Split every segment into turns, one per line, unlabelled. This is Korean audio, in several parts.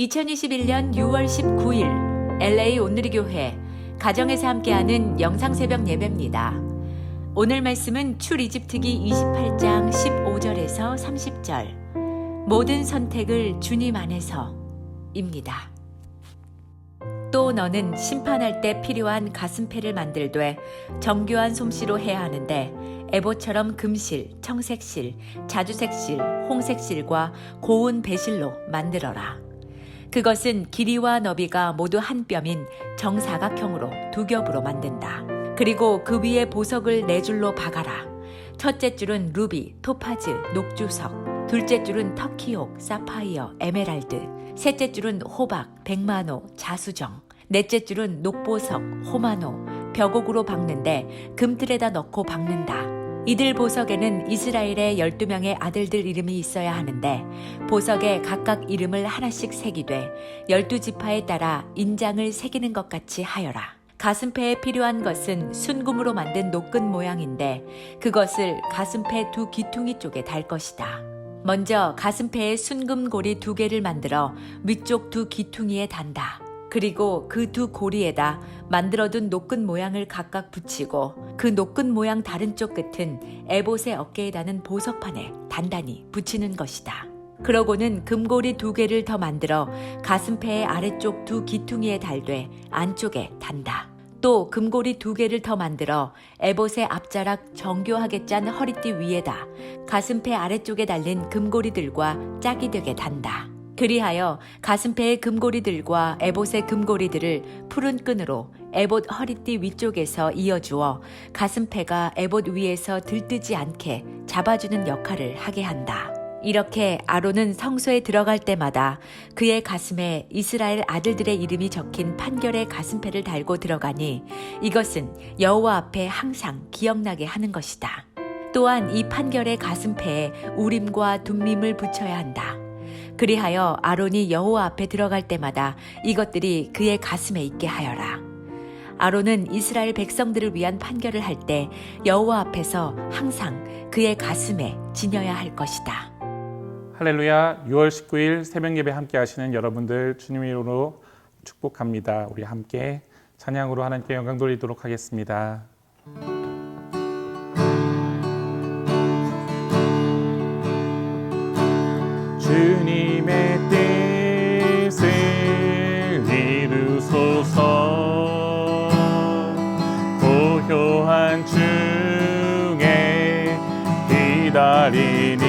2021년 6월 19일 LA 온누리 교회 가정에서 함께하는 영상 새벽 예배입니다. 오늘 말씀은 출이집트기 28장 15절에서 30절 모든 선택을 주님 안에서입니다. 또 너는 심판할 때 필요한 가슴패를 만들되 정교한 솜씨로 해야 하는데 에봇처럼 금실, 청색실, 자주색실, 홍색실과 고운 배실로 만들어라. 그것은 길이와 너비가 모두 한 뼘인 정사각형으로 두 겹으로 만든다. 그리고 그 위에 보석을 네 줄로 박아라. 첫째 줄은 루비, 토파즈, 녹주석, 둘째 줄은 터키옥, 사파이어, 에메랄드, 셋째 줄은 호박, 백마노, 자수정, 넷째 줄은 녹보석, 호마노, 벽옥으로 박는데 금틀에다 넣고 박는다. 이들 보석에는 이스라엘의 12명의 아들들 이름이 있어야 하는데 보석에 각각 이름을 하나씩 새기되 12지파에 따라 인장을 새기는 것 같이 하여라. 가슴패에 필요한 것은 순금으로 만든 노끈 모양인데 그것을 가슴패 두 귀퉁이 쪽에 달 것이다. 먼저 가슴패에 순금 고리 2개를 만들어 위쪽 두 귀퉁이에 단다. 그리고 그 두 고리에다 만들어둔 노끈 모양을 각각 붙이고 그 노끈 모양 다른 쪽 끝은 에봇의 어깨에 다는 보석판에 단단히 붙이는 것이다. 그러고는 금고리 2개를 더 만들어 가슴패의 아래쪽 두 귀퉁이에 달되 안쪽에 단다. 또 금고리 2개를 더 만들어 에봇의 앞자락 정교하게 짠 허리띠 위에다 가슴패 아래쪽에 달린 금고리들과 짝이 되게 단다. 그리하여 가슴패의 금고리들과 에봇의 금고리들을 푸른 끈으로 에봇 허리띠 위쪽에서 이어주어 가슴패가 에봇 위에서 들뜨지 않게 잡아주는 역할을 하게 한다. 이렇게 아론은 성소에 들어갈 때마다 그의 가슴에 이스라엘 아들들의 이름이 적힌 판결의 가슴패를 달고 들어가니 이것은 여호와 앞에 항상 기억나게 하는 것이다. 또한 이 판결의 가슴패에 우림과 둠밈을 붙여야 한다. 그리하여 아론이 여호와 앞에 들어갈 때마다 이것들이 그의 가슴에 있게 하여라. 아론은 이스라엘 백성들을 위한 판결을 할 때 여호와 앞에서 항상 그의 가슴에 지녀야 할 것이다.
할렐루야. 6월 19일 새벽 예배 함께 하시는 여러분들 주님의 이름으로 축복합니다. 우리 함께 찬양으로 하나님께 영광 돌리도록 하겠습니다. 주님의 뜻을 이루소서. 고요한 중에 기다리니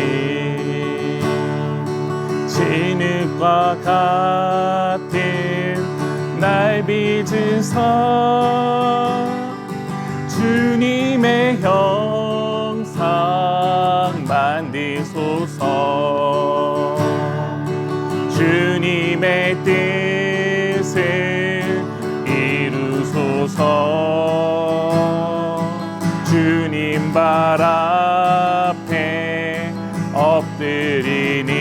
진흙과 같은 날 빚으사 주님의 형상 만드소서. 주님의 뜻을 이루소서. 주님 발 앞에 엎드리니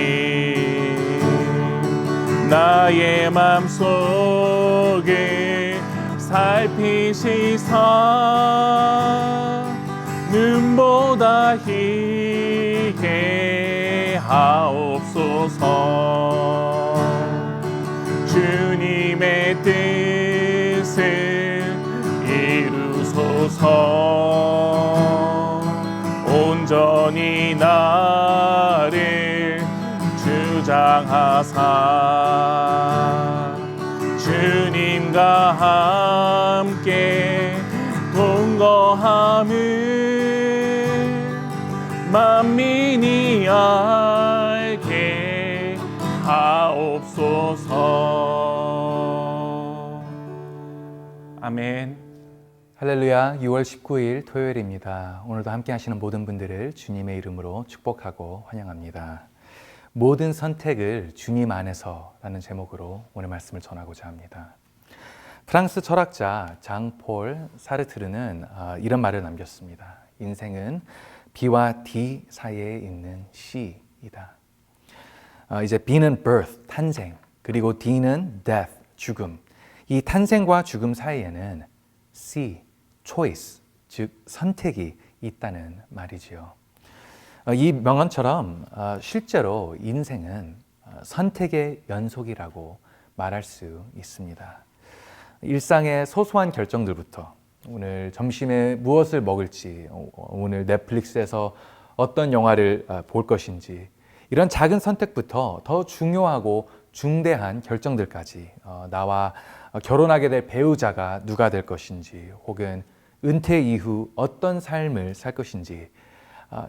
나의 맘속을 살피시사 눈보다 희게 하옵소서. 주님의 뜻을 이루소서. 온전히 나를 주장하사 주님과 함께 동거함을 만민이 알게 하옵소서. 아멘.
할렐루야. 6월 19일 토요일입니다. 오늘도 함께 하시는 모든 분들을 주님의 이름으로 축복하고 환영합니다. 모든 선택을 주님 안에서 라는 제목으로 오늘 말씀을 전하고자 합니다. 프랑스 철학자 장폴 사르트르는 이런 말을 남겼습니다. 인생은 B와 D 사이에 있는 C이다. 이제 B는 birth, 탄생, 그리고 D는 death, 죽음. 이 탄생과 죽음 사이에는 C, choice, 즉 선택이 있다는 말이지요. 이 명언처럼 실제로 인생은 선택의 연속이라고 말할 수 있습니다. 일상의 소소한 결정들부터 오늘 점심에 무엇을 먹을지, 오늘 넷플릭스에서 어떤 영화를 볼 것인지, 이런 작은 선택부터 더 중요하고 중대한 결정들까지, 나와 결혼하게 될 배우자가 누가 될 것인지, 혹은 은퇴 이후 어떤 삶을 살 것인지,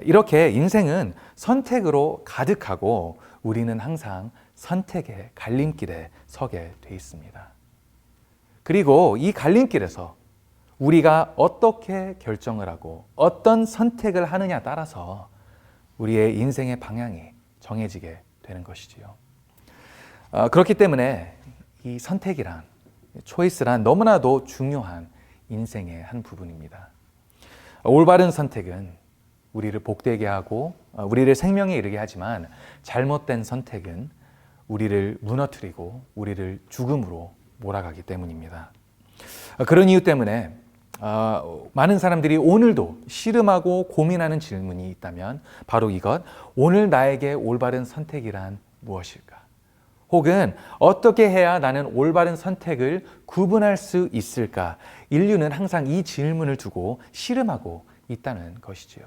이렇게 인생은 선택으로 가득하고 우리는 항상 선택의 갈림길에 서게 돼 있습니다. 그리고 이 갈림길에서 우리가 어떻게 결정을 하고 어떤 선택을 하느냐 따라서 우리의 인생의 방향이 정해지게 되는 것이지요. 그렇기 때문에 이 선택이란, 초이스란 너무나도 중요한 인생의 한 부분입니다. 올바른 선택은 우리를 복되게 하고 우리를 생명에 이르게 하지만, 잘못된 선택은 우리를 무너뜨리고 우리를 죽음으로 몰아가기 때문입니다. 그런 이유 때문에 많은 사람들이 오늘도 씨름하고 고민하는 질문이 있다면 바로 이것, 오늘 나에게 올바른 선택이란 무엇일까? 혹은 어떻게 해야 나는 올바른 선택을 구분할 수 있을까? 인류는 항상 이 질문을 두고 씨름하고 있다는 것이지요.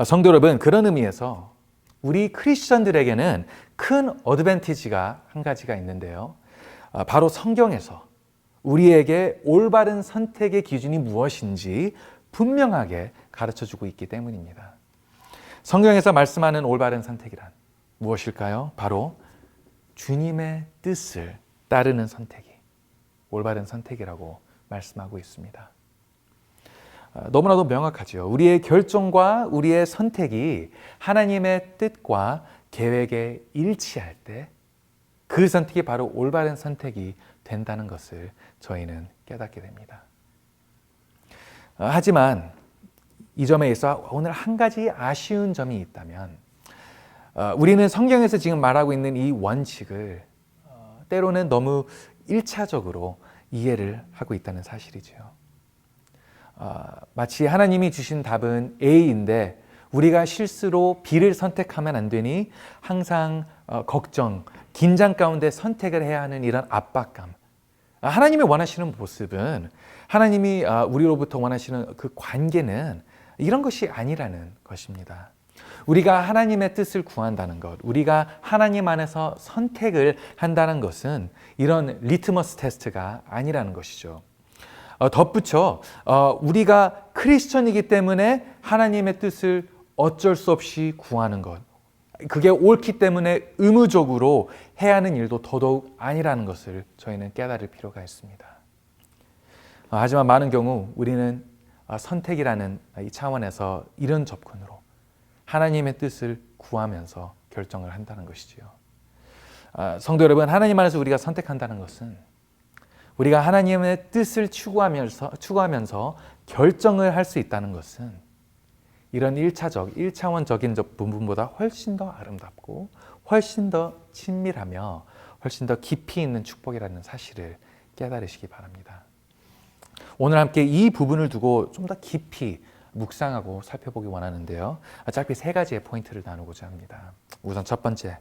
성도 여러분, 그런 의미에서 우리 크리스천들에게는 큰 어드밴티지가 한 가지가 있는데요. 바로 성경에서 우리에게 올바른 선택의 기준이 무엇인지 분명하게 가르쳐주고 있기 때문입니다. 성경에서 말씀하는 올바른 선택이란 무엇일까요? 바로 주님의 뜻을 따르는 선택이 올바른 선택이라고 말씀하고 있습니다. 너무나도 명확하죠. 우리의 결정과 우리의 선택이 하나님의 뜻과 계획에 일치할 때 그 선택이 바로 올바른 선택이 된다는 것을 저희는 깨닫게 됩니다. 하지만 이 점에 있어 오늘 한 가지 아쉬운 점이 있다면, 우리는 성경에서 지금 말하고 있는 이 원칙을 때로는 너무 1차적으로 이해를 하고 있다는 사실이죠. 마치 하나님이 주신 답은 A인데 우리가 실수로 B를 선택하면 안 되니 항상 걱정, 긴장 가운데 선택을 해야 하는 이런 압박감. 하나님이 원하시는 모습은, 하나님이 우리로부터 원하시는 그 관계는 이런 것이 아니라는 것입니다. 우리가 하나님의 뜻을 구한다는 것, 우리가 하나님 안에서 선택을 한다는 것은 이런 리트머스 테스트가 아니라는 것이죠. 덧붙여 우리가 크리스천이기 때문에 하나님의 뜻을 어쩔 수 없이 구하는 것, 그게 옳기 때문에 의무적으로 해야 하는 일도 더더욱 아니라는 것을 저희는 깨달을 필요가 있습니다. 하지만 많은 경우 우리는 선택이라는 이 차원에서 이런 접근으로 하나님의 뜻을 구하면서 결정을 한다는 것이지요. 성도 여러분, 하나님 안에서 우리가 선택한다는 것은 우리가 하나님의 뜻을 추구하면서 결정을 할 수 있다는 것은 이런 1차원적인 부분보다 훨씬 더 아름답고 훨씬 더 친밀하며 훨씬 더 깊이 있는 축복이라는 사실을 깨달으시기 바랍니다. 오늘 함께 이 부분을 두고 좀 더 깊이 묵상하고 살펴보기 원하는데요. 짧게 3가지의 포인트를 나누고자 합니다. 우선 첫 번째,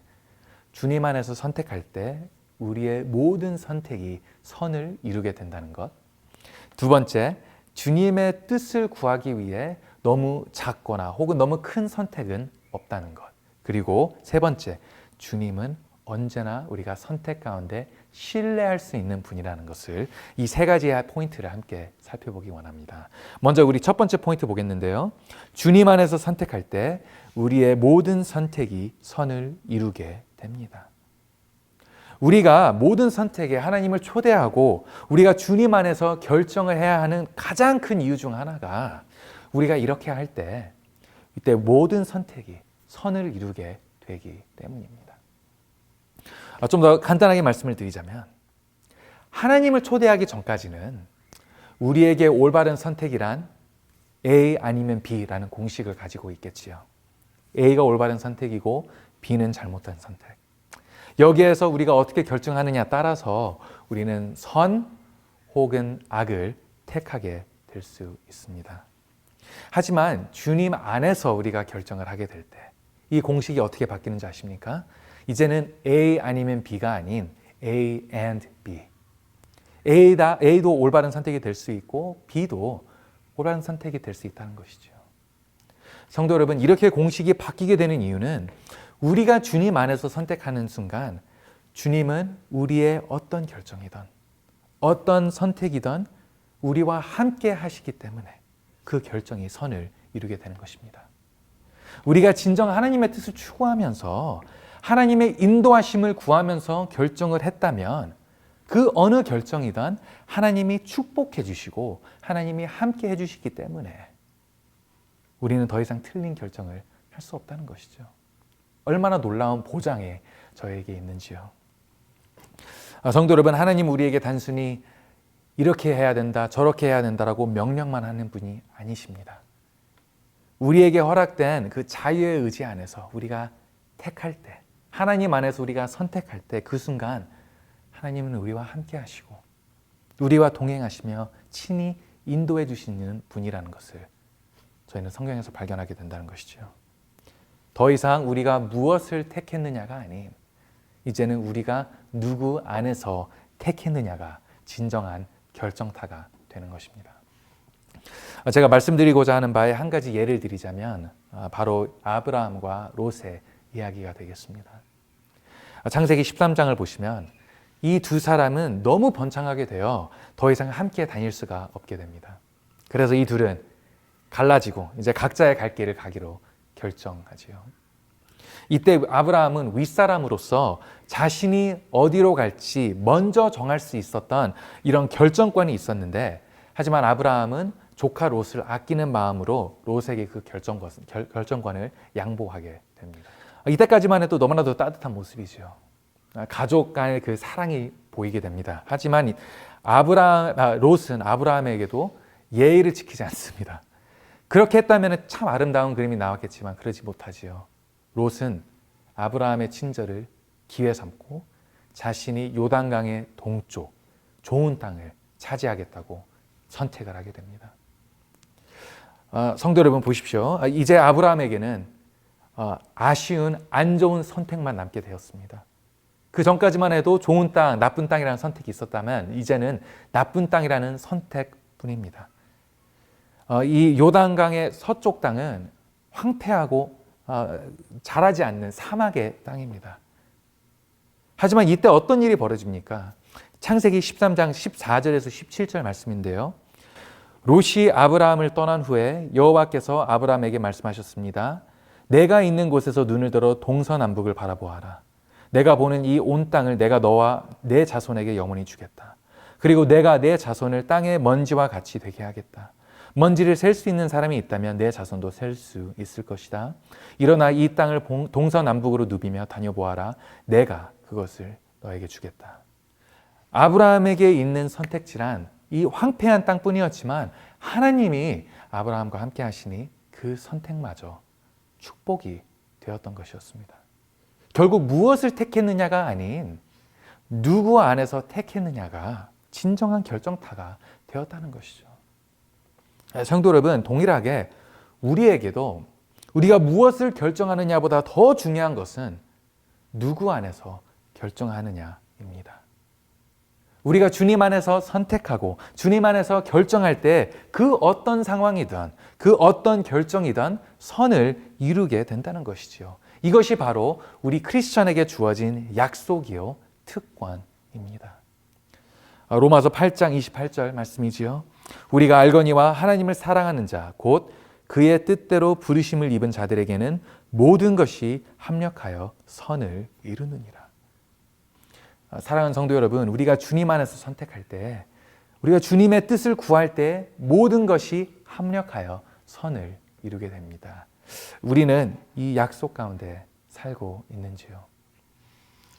주님 안에서 선택할 때 우리의 모든 선택이 선을 이루게 된다는 것. 두 번째, 주님의 뜻을 구하기 위해 너무 작거나 혹은 너무 큰 선택은 없다는 것. 그리고 세 번째, 주님은 언제나 우리가 선택 가운데 신뢰할 수 있는 분이라는 것을, 이 3가지의 포인트를 함께 살펴보기 원합니다. 먼저 우리 첫 번째 포인트 보겠는데요. 주님 안에서 선택할 때 우리의 모든 선택이 선을 이루게 됩니다. 우리가 모든 선택에 하나님을 초대하고 우리가 주님 안에서 결정을 해야 하는 가장 큰 이유 중 하나가, 우리가 이렇게 할 때 이때 모든 선택이 선을 이루게 되기 때문입니다. 좀 더 간단하게 말씀을 드리자면, 하나님을 초대하기 전까지는 우리에게 올바른 선택이란 A 아니면 B라는 공식을 가지고 있겠지요. A가 올바른 선택이고 B는 잘못된 선택. 여기에서 우리가 어떻게 결정하느냐 따라서 우리는 선 혹은 악을 택하게 될 수 있습니다. 하지만 주님 안에서 우리가 결정을 하게 될 때 이 공식이 어떻게 바뀌는지 아십니까? 이제는 A 아니면 B가 아닌 A and B. A도 올바른 선택이 될 수 있고 B도 올바른 선택이 될 수 있다는 것이죠. 성도 여러분, 이렇게 공식이 바뀌게 되는 이유는 우리가 주님 안에서 선택하는 순간 주님은 우리의 어떤 결정이든 어떤 선택이든 우리와 함께 하시기 때문에 그 결정이 선을 이루게 되는 것입니다. 우리가 진정 하나님의 뜻을 추구하면서 하나님의 인도하심을 구하면서 결정을 했다면 그 어느 결정이든 하나님이 축복해 주시고 하나님이 함께 해 주시기 때문에 우리는 더 이상 틀린 결정을 할 수 없다는 것이죠. 얼마나 놀라운 보장이 저에게 있는지요. 성도 여러분, 하나님 우리에게 단순히 이렇게 해야 된다, 저렇게 해야 된다라고 명령만 하는 분이 아니십니다. 우리에게 허락된 그 자유의 의지 안에서 우리가 택할 때, 하나님 안에서 우리가 선택할 때 그 순간 하나님은 우리와 함께 하시고 우리와 동행하시며 친히 인도해 주시는 분이라는 것을 저희는 성경에서 발견하게 된다는 것이죠. 더 이상 우리가 무엇을 택했느냐가 아닌 이제는 우리가 누구 안에서 택했느냐가 진정한 결정타가 되는 것입니다. 제가 말씀드리고자 하는 바에 한 가지 예를 드리자면 바로 아브라함과 롯의 이야기가 되겠습니다. 창세기 13장을 보시면 이 두 사람은 너무 번창하게 되어 더 이상 함께 다닐 수가 없게 됩니다. 그래서 이 둘은 갈라지고 이제 각자의 갈 길을 가기로 결정하지요. 이때 아브라함은 윗사람으로서 자신이 어디로 갈지 먼저 정할 수 있었던 이런 결정권이 있었는데, 하지만 아브라함은 조카 롯을 아끼는 마음으로 롯에게 그 결정권을 양보하게 됩니다. 이때까지만 해도 너무나도 따뜻한 모습이죠. 가족 간의 그 사랑이 보이게 됩니다. 하지만 롯은 아브라함에게도 예의를 지키지 않습니다. 그렇게 했다면 참 아름다운 그림이 나왔겠지만 그러지 못하지요. 롯은 아브라함의 친절을 기회 삼고 자신이 요단강의 동쪽 좋은 땅을 차지하겠다고 선택을 하게 됩니다. 성도 여러분 보십시오. 이제 아브라함에게는 아쉬운 안 좋은 선택만 남게 되었습니다. 그 전까지만 해도 좋은 땅, 나쁜 땅이라는 선택이 있었다면 이제는 나쁜 땅이라는 선택뿐입니다. 이 요단강의 서쪽 땅은 황폐하고 자라지 않는 사막의 땅입니다. 하지만 이때 어떤 일이 벌어집니까? 창세기 13장 14절에서 17절 말씀인데요. 롯이 아브라함을 떠난 후에 여호와께서 아브라함에게 말씀하셨습니다. 내가 있는 곳에서 눈을 들어 동서남북을 바라보아라. 내가 보는 이 온 땅을 내가 너와 내 자손에게 영원히 주겠다. 그리고 내가 내 자손을 땅의 먼지와 같이 되게 하겠다. 먼지를 셀 수 있는 사람이 있다면 내 자손도 셀 수 있을 것이다. 일어나 이 땅을 동서남북으로 누비며 다녀보아라. 내가 그것을 너에게 주겠다. 아브라함에게 있는 선택지란 이 황폐한 땅뿐이었지만 하나님이 아브라함과 함께 하시니 그 선택마저 축복이 되었던 것이었습니다. 결국 무엇을 택했느냐가 아닌 누구 안에서 택했느냐가 진정한 결정타가 되었다는 것이죠. 성도 여러분, 동일하게 우리에게도 우리가 무엇을 결정하느냐보다 더 중요한 것은 누구 안에서 결정하느냐입니다. 우리가 주님 안에서 선택하고 주님 안에서 결정할 때 그 어떤 상황이든 그 어떤 결정이든 선을 이루게 된다는 것이지요. 이것이 바로 우리 크리스천에게 주어진 약속이요 특권입니다. 로마서 8장 28절 말씀이지요. 우리가 알거니와 하나님을 사랑하는 자 곧 그의 뜻대로 부르심을 입은 자들에게는 모든 것이 합력하여 선을 이루느니라. 사랑하는 성도 여러분, 우리가 주님 안에서 선택할 때, 우리가 주님의 뜻을 구할 때 모든 것이 합력하여 선을 이루게 됩니다. 우리는 이 약속 가운데 살고 있는지요?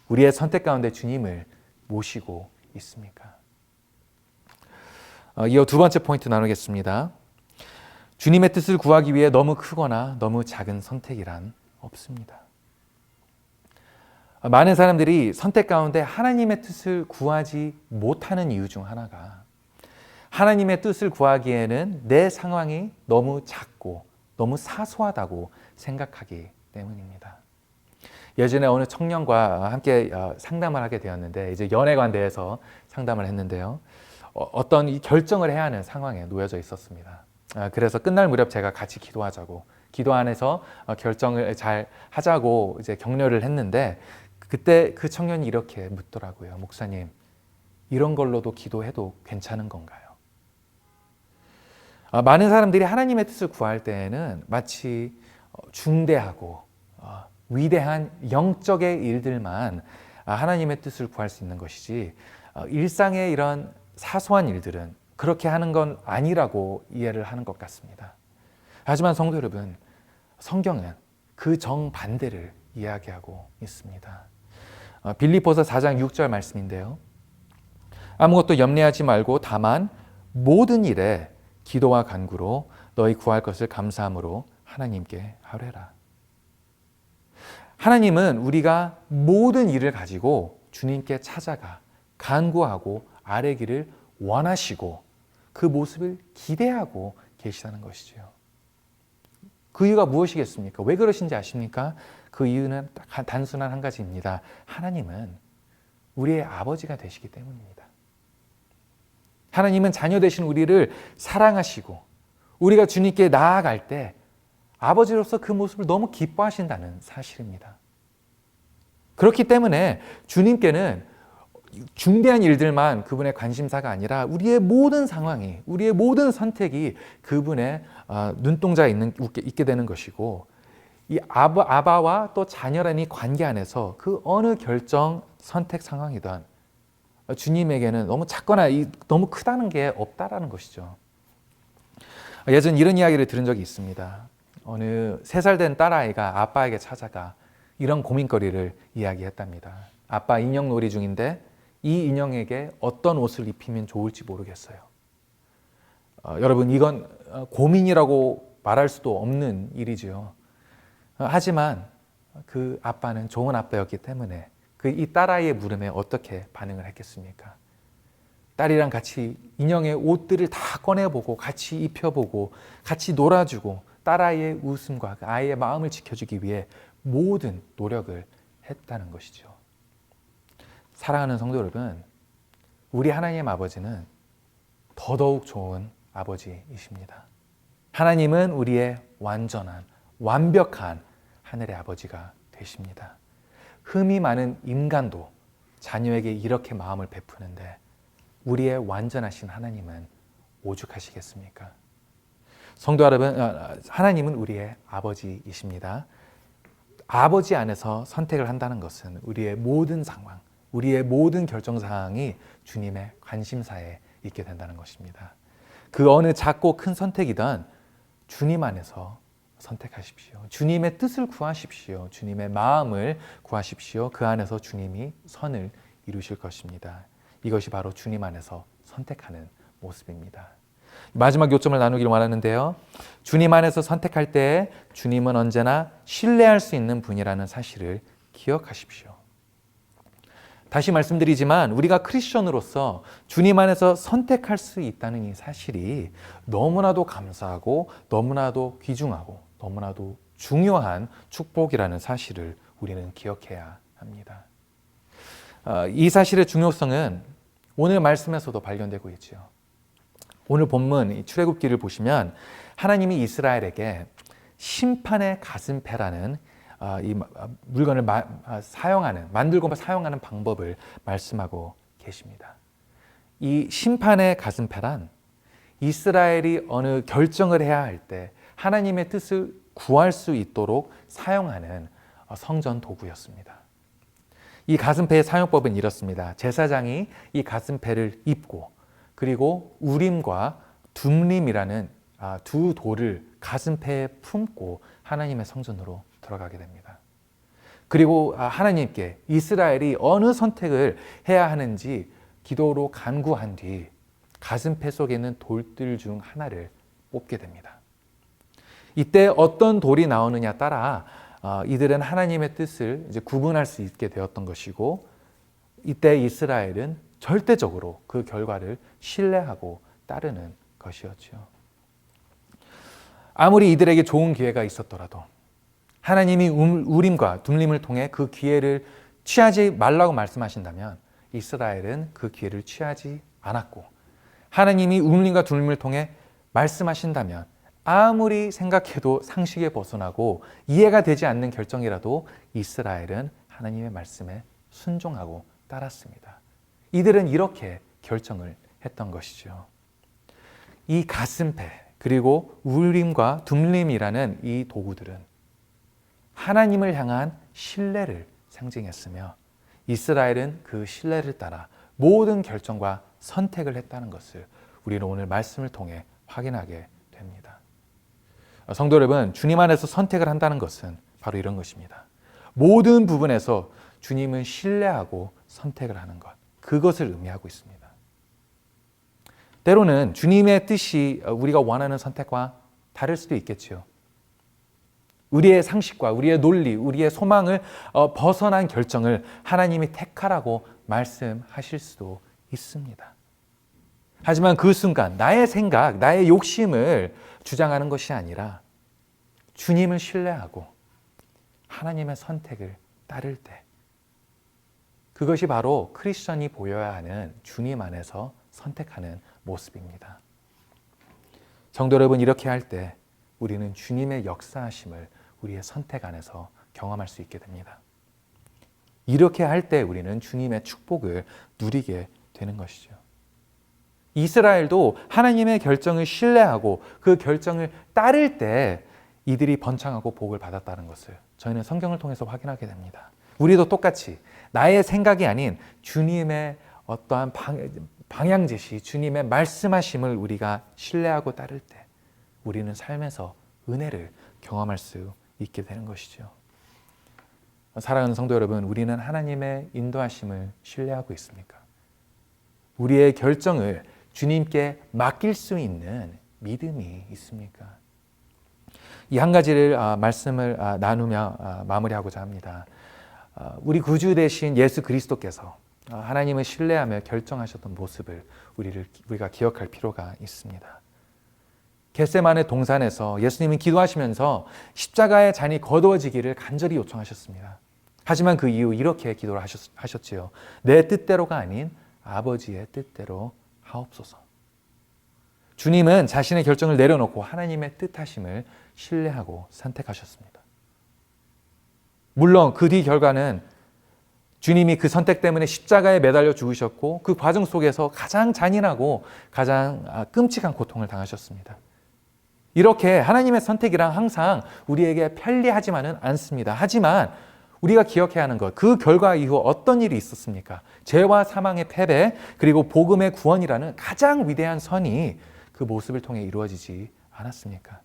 우리의 선택 가운데 주님을 모시고 있습니까? 이어 두 번째 포인트 나누겠습니다. 주님의 뜻을 구하기 위해 너무 크거나 너무 작은 선택이란 없습니다. 많은 사람들이 선택 가운데 하나님의 뜻을 구하지 못하는 이유 중 하나가 하나님의 뜻을 구하기에는 내 상황이 너무 작고 너무 사소하다고 생각하기 때문입니다. 예전에 어느 청년과 함께 상담을 하게 되었는데 이제 연애에 대해서 상담을 했는데요. 어떤 이 결정을 해야 하는 상황에 놓여져 있었습니다. 그래서 끝날 무렵 제가 같이 기도하자고 기도 안에서 결정을 잘 하자고 이제 격려를 했는데 그때 그 청년이 이렇게 묻더라고요. 목사님, 이런 걸로도 기도해도 괜찮은 건가요? 많은 사람들이 하나님의 뜻을 구할 때에는 마치 중대하고 위대한 영적의 일들만 하나님의 뜻을 구할 수 있는 것이지 일상의 이런 사소한 일들은 그렇게 하는 건 아니라고 이해를 하는 것 같습니다. 하지만 성도 여러분, 성경은 그 정반대를 이야기하고 있습니다. 빌립보서 4장 6절 말씀인데요. 아무것도 염려하지 말고 다만 모든 일에 기도와 간구로 너희 구할 것을 감사함으로 하나님께 아뢰라. 하나님은 우리가 모든 일을 가지고 주님께 찾아가 간구하고 아뢰기를 원하시고 그 모습을 기대하고 계시다는 것이죠. 그 이유가 무엇이겠습니까? 왜 그러신지 아십니까? 그 이유는 단순한 한 가지입니다. 하나님은 우리의 아버지가 되시기 때문입니다. 하나님은 자녀 되신 우리를 사랑하시고 우리가 주님께 나아갈 때 아버지로서 그 모습을 너무 기뻐하신다는 사실입니다. 그렇기 때문에 주님께는 중대한 일들만 그분의 관심사가 아니라 우리의 모든 상황이, 우리의 모든 선택이 그분의 눈동자에 있게 되는 것이고 이 아바와 또 자녀라는 이 관계 안에서 그 어느 결정, 선택 상황이든 주님에게는 너무 작거나 너무 크다는 게 없다라는 것이죠. 예전 이런 이야기를 들은 적이 있습니다. 어느 3살 된 딸아이가 아빠에게 찾아가 이런 고민거리를 이야기했답니다. 아빠 인형놀이 중인데 이 인형에게 어떤 옷을 입히면 좋을지 모르겠어요. 여러분, 이건 고민이라고 말할 수도 없는 일이지요. 하지만 그 아빠는 좋은 아빠였기 때문에 이 딸아이의 물음에 어떻게 반응을 했겠습니까? 딸이랑 같이 인형의 옷들을 다 꺼내보고 같이 입혀보고 같이 놀아주고 딸아이의 웃음과 그 아이의 마음을 지켜주기 위해 모든 노력을 했다는 것이죠. 사랑하는 성도 여러분, 우리 하나님 아버지는 더더욱 좋은 아버지이십니다. 하나님은 우리의 완전한, 완벽한 하늘의 아버지가 되십니다. 흠이 많은 인간도 자녀에게 이렇게 마음을 베푸는데 우리의 완전하신 하나님은 오죽하시겠습니까? 성도 여러분, 하나님은 우리의 아버지이십니다. 아버지 안에서 선택을 한다는 것은 우리의 모든 상황, 우리의 모든 결정사항이 주님의 관심사에 있게 된다는 것입니다. 그 어느 작고 큰 선택이든 주님 안에서 선택하십시오. 주님의 뜻을 구하십시오. 주님의 마음을 구하십시오. 그 안에서 주님이 선을 이루실 것입니다. 이것이 바로 주님 안에서 선택하는 모습입니다. 마지막 요점을 나누기를 원하는데요. 주님 안에서 선택할 때 주님은 언제나 신뢰할 수 있는 분이라는 사실을 기억하십시오. 다시 말씀드리지만 우리가 크리스천으로서 주님 안에서 선택할 수 있다는 이 사실이 너무나도 감사하고 너무나도 귀중하고 너무나도 중요한 축복이라는 사실을 우리는 기억해야 합니다. 이 사실의 중요성은 오늘 말씀에서도 발견되고 있죠. 오늘 본문 출애굽기를 보시면 하나님이 이스라엘에게 심판의 가슴패라는 이 물건을 만들고 사용하는 방법을 말씀하고 계십니다. 이 심판의 가슴패란 이스라엘이 어느 결정을 해야 할 때 하나님의 뜻을 구할 수 있도록 사용하는 성전 도구였습니다. 이 가슴패의 사용법은 이렇습니다. 제사장이 이 가슴패를 입고 그리고 우림과 둠림이라는 두 돌을 가슴패에 품고 하나님의 성전으로 들어가게 됩니다. 그리고 하나님께 이스라엘이 어느 선택을 해야 하는지 기도로 간구한 뒤 가슴패 속에 있는 돌들 중 하나를 뽑게 됩니다. 이때 어떤 돌이 나오느냐 따라 이들은 하나님의 뜻을 이제 구분할 수 있게 되었던 것이고 이때 이스라엘은 절대적으로 그 결과를 신뢰하고 따르는 것이었죠. 아무리 이들에게 좋은 기회가 있었더라도 하나님이 우림과 둠림을 통해 그 기회를 취하지 말라고 말씀하신다면 이스라엘은 그 기회를 취하지 않았고, 하나님이 우림과 둠림을 통해 말씀하신다면 아무리 생각해도 상식에 벗어나고 이해가 되지 않는 결정이라도 이스라엘은 하나님의 말씀에 순종하고 따랐습니다. 이들은 이렇게 결정을 했던 것이죠. 이 가슴패 그리고 우림과 둠림이라는 이 도구들은 하나님을 향한 신뢰를 상징했으며 이스라엘은 그 신뢰를 따라 모든 결정과 선택을 했다는 것을 우리는 오늘 말씀을 통해 확인하게 됩니다. 성도 여러분, 주님 안에서 선택을 한다는 것은 바로 이런 것입니다. 모든 부분에서 주님을 신뢰하고 선택을 하는 것, 그것을 의미하고 있습니다. 때로는 주님의 뜻이 우리가 원하는 선택과 다를 수도 있겠죠. 우리의 상식과 우리의 논리, 우리의 소망을 벗어난 결정을 하나님이 택하라고 말씀하실 수도 있습니다. 하지만 그 순간 나의 생각, 나의 욕심을 주장하는 것이 아니라 주님을 신뢰하고 하나님의 선택을 따를 때, 그것이 바로 크리스천이 보여야 하는 주님 안에서 선택하는 모습입니다. 성도 여러분, 이렇게 할 때 우리는 주님의 역사하심을 우리의 선택 안에서 경험할 수 있게 됩니다. 이렇게 할 때 우리는 주님의 축복을 누리게 되는 것이죠. 이스라엘도 하나님의 결정을 신뢰하고 그 결정을 따를 때 이들이 번창하고 복을 받았다는 것을 저희는 성경을 통해서 확인하게 됩니다. 우리도 똑같이 나의 생각이 아닌 주님의 어떠한 방향 제시, 주님의 말씀하심을 우리가 신뢰하고 따를 때 우리는 삶에서 은혜를 경험할 수 있게 되는 것이죠. 사랑하는 성도 여러분, 우리는 하나님의 인도하심을 신뢰하고 있습니까? 우리의 결정을 주님께 맡길 수 있는 믿음이 있습니까? 이 한 가지를 말씀을 나누며 마무리하고자 합니다. 우리 구주 되신 예수 그리스도께서 하나님을 신뢰하며 결정하셨던 모습을 우리가 기억할 필요가 있습니다. 겟세마네 동산에서 예수님이 기도하시면서 십자가의 잔이 거두어지기를 간절히 요청하셨습니다. 하지만 그 이후 이렇게 기도를 하셨지요. 내 뜻대로가 아닌 아버지의 뜻대로 하옵소서. 주님은 자신의 결정을 내려놓고 하나님의 뜻하심을 신뢰하고 선택하셨습니다. 물론 그 뒤 결과는 주님이 그 선택 때문에 십자가에 매달려 죽으셨고 그 과정 속에서 가장 잔인하고 가장 끔찍한 고통을 당하셨습니다. 이렇게 하나님의 선택이란 항상 우리에게 편리하지만은 않습니다. 하지만 우리가 기억해야 하는 것, 그 결과 이후 어떤 일이 있었습니까? 죄와 사망의 패배, 그리고 복음의 구원이라는 가장 위대한 선이 그 모습을 통해 이루어지지 않았습니까?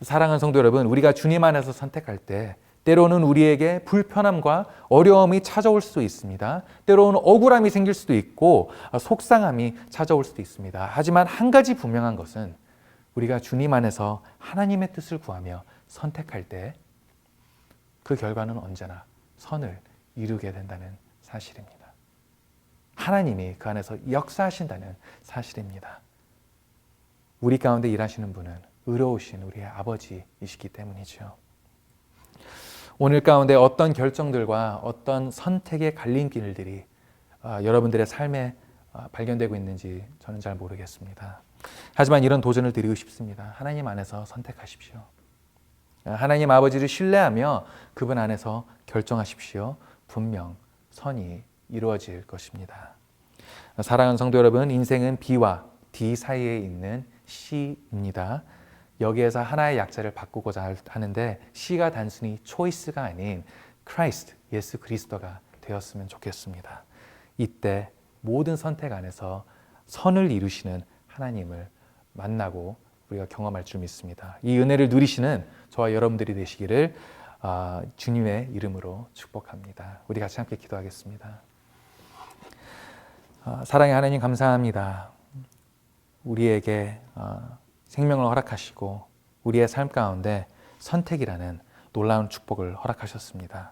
사랑하는 성도 여러분, 우리가 주님 안에서 선택할 때 때로는 우리에게 불편함과 어려움이 찾아올 수도 있습니다. 때로는 억울함이 생길 수도 있고 속상함이 찾아올 수도 있습니다. 하지만 한 가지 분명한 것은 우리가 주님 안에서 하나님의 뜻을 구하며 선택할 때 그 결과는 언제나 선을 이루게 된다는 사실입니다. 하나님이 그 안에서 역사하신다는 사실입니다. 우리 가운데 일하시는 분은 의로우신 우리의 아버지이시기 때문이죠. 오늘 가운데 어떤 결정들과 어떤 선택의 갈림길들이 여러분들의 삶에 발견되고 있는지 저는 잘 모르겠습니다. 하지만 이런 도전을 드리고 싶습니다. 하나님 안에서 선택하십시오. 하나님 아버지를 신뢰하며 그분 안에서 결정하십시오. 분명 선이 이루어질 것입니다. 사랑하는 성도 여러분, 인생은 B와 D 사이에 있는 C입니다. 여기에서 하나의 약자를 바꾸고자 하는데 C가 단순히 초이스가 아닌 크라이스트, 예수 그리스도가 되었으면 좋겠습니다. 이때 모든 선택 안에서 선을 이루시는 하나님을 만나고 우리가 경험할 줄 믿습니다. 이 은혜를 누리시는 저와 여러분들이 되시기를 주님의 이름으로 축복합니다. 우리 같이 함께 기도하겠습니다. 사랑의 하나님, 감사합니다. 우리에게 생명을 허락하시고 우리의 삶 가운데 선택이라는 놀라운 축복을 허락하셨습니다.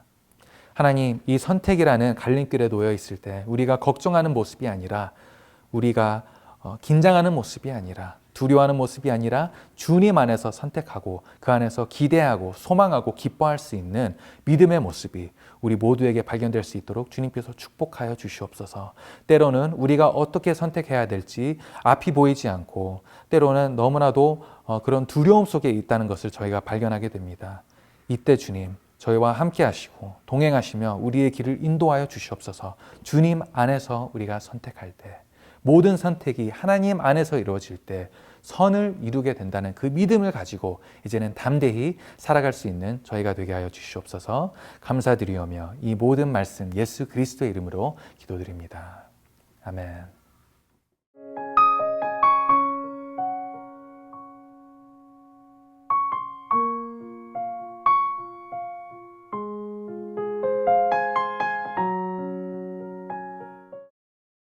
하나님, 이 선택이라는 갈림길에 놓여 있을 때 우리가 걱정하는 모습이 아니라, 우리가 긴장하는 모습이 아니라 두려워하는 모습이 아니라 주님 안에서 선택하고 그 안에서 기대하고 소망하고 기뻐할 수 있는 믿음의 모습이 우리 모두에게 발견될 수 있도록 주님께서 축복하여 주시옵소서. 때로는 우리가 어떻게 선택해야 될지 앞이 보이지 않고 때로는 너무나도 그런 두려움 속에 있다는 것을 저희가 발견하게 됩니다. 이때 주님 저희와 함께 하시고 동행하시며 우리의 길을 인도하여 주시옵소서. 주님 안에서 우리가 선택할 때 모든 선택이 하나님 안에서 이루어질 때 선을 이루게 된다는 그 믿음을 가지고 이제는 담대히 살아갈 수 있는 저희가 되게 하여 주시옵소서. 감사드리오며 이 모든 말씀 예수 그리스도의 이름으로 기도드립니다. 아멘.